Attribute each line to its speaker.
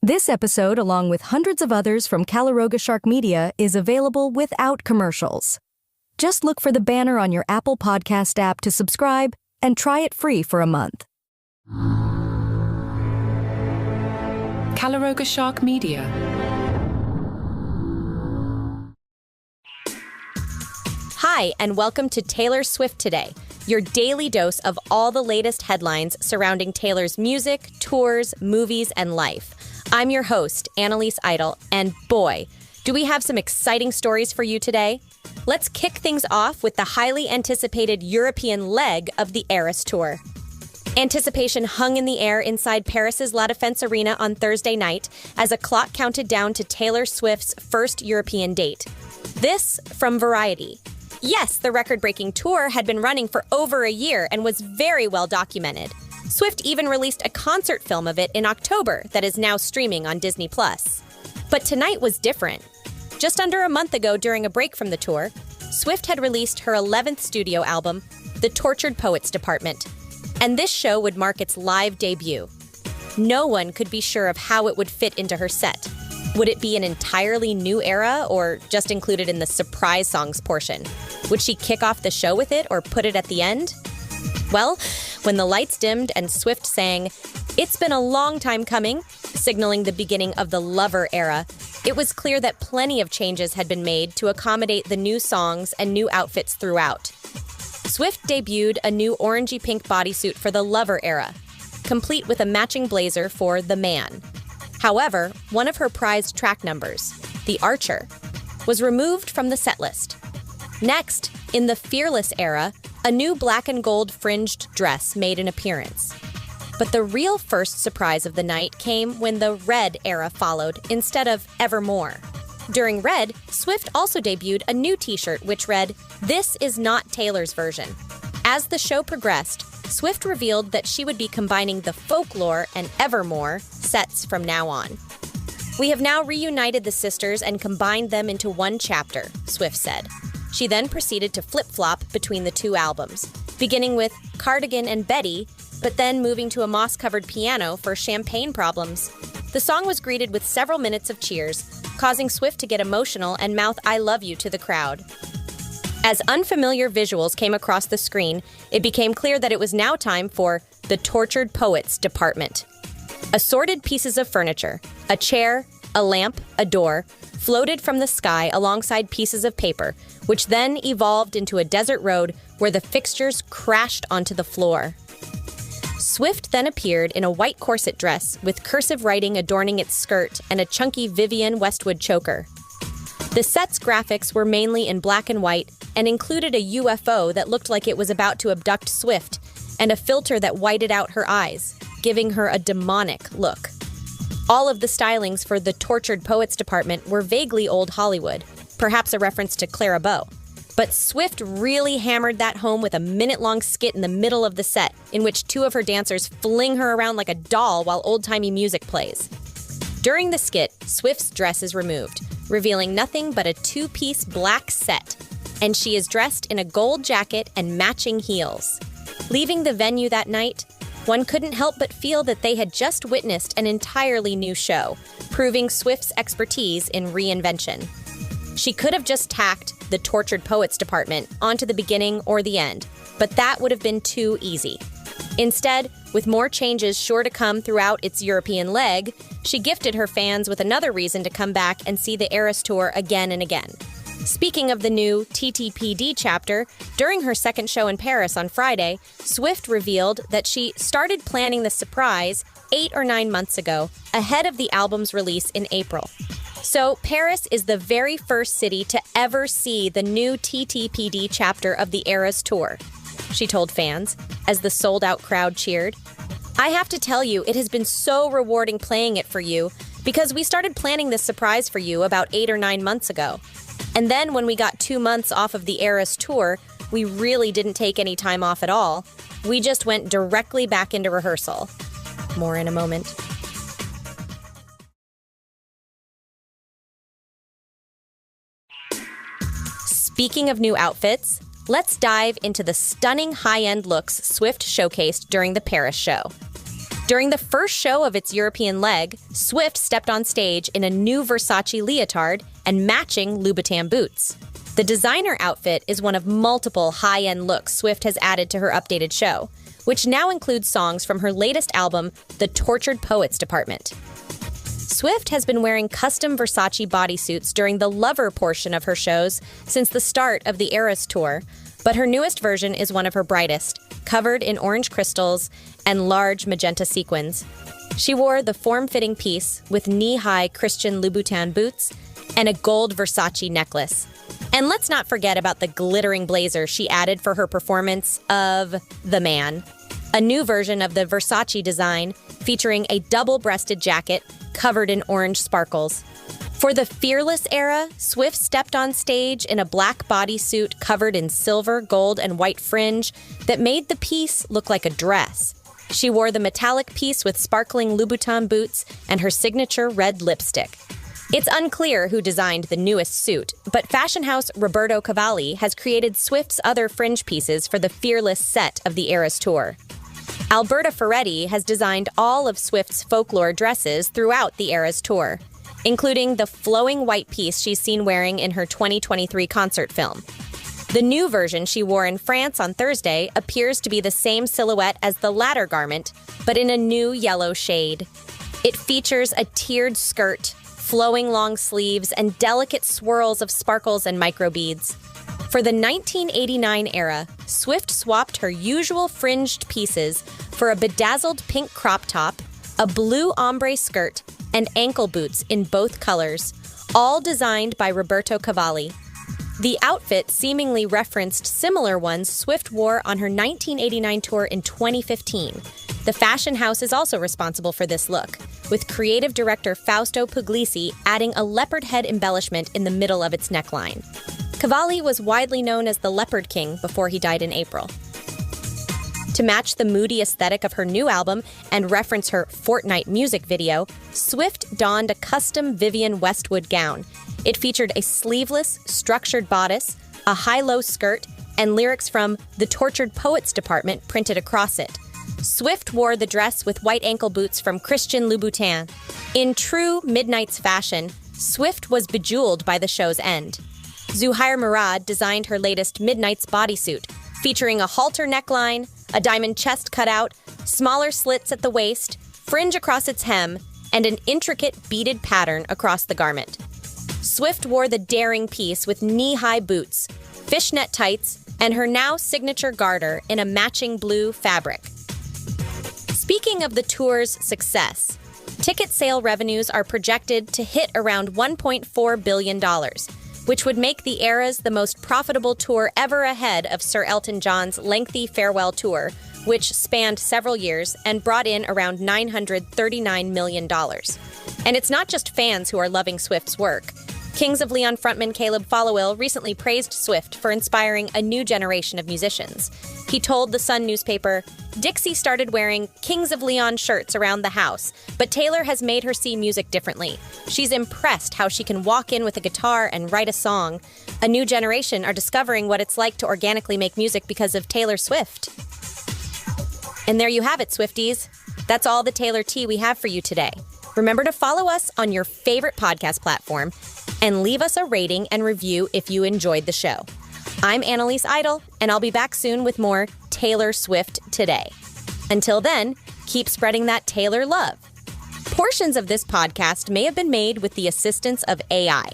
Speaker 1: This episode, along with hundreds of others from Calaroga Shark Media, is available without commercials. Just look for the banner on your Apple Podcast app to subscribe and try it free for a month.
Speaker 2: Calaroga Shark Media.
Speaker 3: Hi, and welcome to Taylor Swift Today, your daily dose of all the latest headlines surrounding Taylor's music, tours, movies, and life. I'm your host, Annalise Idle, and boy, do we have some exciting stories for you today. Let's kick things off with the highly anticipated European leg of the Eras Tour. Anticipation hung in the air inside Paris's La Défense Arena on Thursday night as a clock counted down to Taylor Swift's first European date. This from Variety. Yes, the record-breaking tour had been running for over a year and was very well documented. Swift even released a concert film of it in October that is now streaming on Disney+. But tonight was different. Just under a month ago, during a break from the tour, Swift had released her 11th studio album, The Tortured Poets Department, and this show would mark its live debut. No one could be sure of how it would fit into her set. Would it be an entirely new era, or just included in the surprise songs portion? Would she kick off the show with it, or put it at the end? Well, when the lights dimmed and Swift sang, "It's been a long time coming," signaling the beginning of the Lover era, it was clear that plenty of changes had been made to accommodate the new songs and new outfits throughout. Swift debuted a new orangey-pink bodysuit for the Lover era, complete with a matching blazer for The Man. However, one of her prized track numbers, The Archer, was removed from the setlist. Next, in the Fearless era, a new black and gold fringed dress made an appearance. But the real first surprise of the night came when the Red era followed instead of Evermore. During Red, Swift also debuted a new t-shirt which read, "This is not Taylor's version." As the show progressed, Swift revealed that she would be combining the Folklore and Evermore sets from now on. "We have now reunited the sisters and combined them into one chapter," Swift said. She then proceeded to flip-flop between the two albums, beginning with Cardigan and Betty, but then moving to a moss-covered piano for Champagne Problems. The song was greeted with several minutes of cheers, causing Swift to get emotional and mouth "I love you" to the crowd. As unfamiliar visuals came across the screen, it became clear that it was now time for the Tortured Poets Department. Assorted pieces of furniture, a chair, a lamp, a door, floated from the sky alongside pieces of paper, which then evolved into a desert road where the fixtures crashed onto the floor. Swift then appeared in a white corset dress with cursive writing adorning its skirt and a chunky Vivienne Westwood choker. The set's graphics were mainly in black and white and included a UFO that looked like it was about to abduct Swift and a filter that whited out her eyes, giving her a demonic look. All of the stylings for the Tortured Poets Department were vaguely old Hollywood, perhaps a reference to Clara Bow. But Swift really hammered that home with a minute-long skit in the middle of the set, in which two of her dancers fling her around like a doll while old-timey music plays. During the skit, Swift's dress is removed, revealing nothing but a two-piece black set, and she is dressed in a gold jacket and matching heels. Leaving the venue that night, one couldn't help but feel that they had just witnessed an entirely new show, proving Swift's expertise in reinvention. She could have just tacked the Tortured Poets Department onto the beginning or the end, but that would have been too easy. Instead, with more changes sure to come throughout its European leg, she gifted her fans with another reason to come back and see the Eras Tour again and again. Speaking of the new TTPD chapter, during her second show in Paris on Friday, Swift revealed that she started planning the surprise 8 or 9 months ago, ahead of the album's release in April. So Paris is the very first city to ever see the new TTPD chapter of the Eras Tour, she told fans, as the sold-out crowd cheered. "I have to tell you, it has been so rewarding playing it for you, because we started planning this surprise for you about 8 or 9 months ago. And then when we got 2 months off of the Eras Tour, we really didn't take any time off at all. We just went directly back into rehearsal." More in a moment. Speaking of new outfits, let's dive into the stunning high-end looks Swift showcased during the Paris show. During the first show of its European leg, Swift stepped on stage in a new Versace leotard and matching Louboutin boots. The designer outfit is one of multiple high-end looks Swift has added to her updated show, which now includes songs from her latest album, The Tortured Poets Department. Swift has been wearing custom Versace bodysuits during the Lover portion of her shows since the start of the Eras tour, but her newest version is one of her brightest, covered in orange crystals and large magenta sequins. She wore the form-fitting piece with knee-high Christian Louboutin boots and a gold Versace necklace. And let's not forget about the glittering blazer she added for her performance of The Man, a new version of the Versace design featuring a double-breasted jacket covered in orange sparkles. For the Fearless era, Swift stepped on stage in a black bodysuit covered in silver, gold, and white fringe that made the piece look like a dress. She wore the metallic piece with sparkling Louboutin boots and her signature red lipstick. It's unclear who designed the newest suit, but fashion house Roberto Cavalli has created Swift's other fringe pieces for the Fearless set of the Eras tour. Alberta Ferretti has designed all of Swift's folklore dresses throughout the Eras tour, including the flowing white piece she's seen wearing in her 2023 concert film. The new version she wore in France on Thursday appears to be the same silhouette as the latter garment, but in a new yellow shade. It features a tiered skirt, flowing long sleeves, and delicate swirls of sparkles and microbeads. For the 1989 era, Swift swapped her usual fringed pieces for a bedazzled pink crop top, a blue ombre skirt, and ankle boots in both colors, all designed by Roberto Cavalli. The outfit seemingly referenced similar ones Swift wore on her 1989 tour in 2015. The fashion house is also responsible for this look, with creative director Fausto Puglisi adding a leopard head embellishment in the middle of its neckline. Cavalli was widely known as the Leopard King before he died in April. To match the moody aesthetic of her new album and reference her Fortnite music video, Swift donned a custom Vivienne Westwood gown. It featured a sleeveless, structured bodice, a high-low skirt, and lyrics from The Tortured Poets Department printed across it. Swift wore the dress with white ankle boots from Christian Louboutin. In true Midnight's fashion, Swift was bejeweled by the show's end. Zuhair Murad designed her latest Midnight's bodysuit, featuring a halter neckline, a diamond chest cutout, smaller slits at the waist, fringe across its hem, and an intricate beaded pattern across the garment. Swift wore the daring piece with knee-high boots, fishnet tights, and her now signature garter in a matching blue fabric. Speaking of the tour's success, ticket sale revenues are projected to hit around $1.4 billion, which would make the Eras the most profitable tour ever ahead of Sir Elton John's lengthy farewell tour, which spanned several years and brought in around $939 million. And it's not just fans who are loving Swift's work. Kings of Leon frontman Caleb Followill recently praised Swift for inspiring a new generation of musicians. He told the Sun newspaper, "Dixie started wearing Kings of Leon shirts around the house, but Taylor has made her see music differently. She's impressed how she can walk in with a guitar and write a song. A new generation are discovering what it's like to organically make music because of Taylor Swift." And there you have it, Swifties. That's all the Taylor tea we have for you today. Remember to follow us on your favorite podcast platform and leave us a rating and review if you enjoyed the show. I'm Annalise Idle, and I'll be back soon with more Taylor Swift Today. Until then, keep spreading that Taylor love. Portions of this podcast may have been made with the assistance of AI.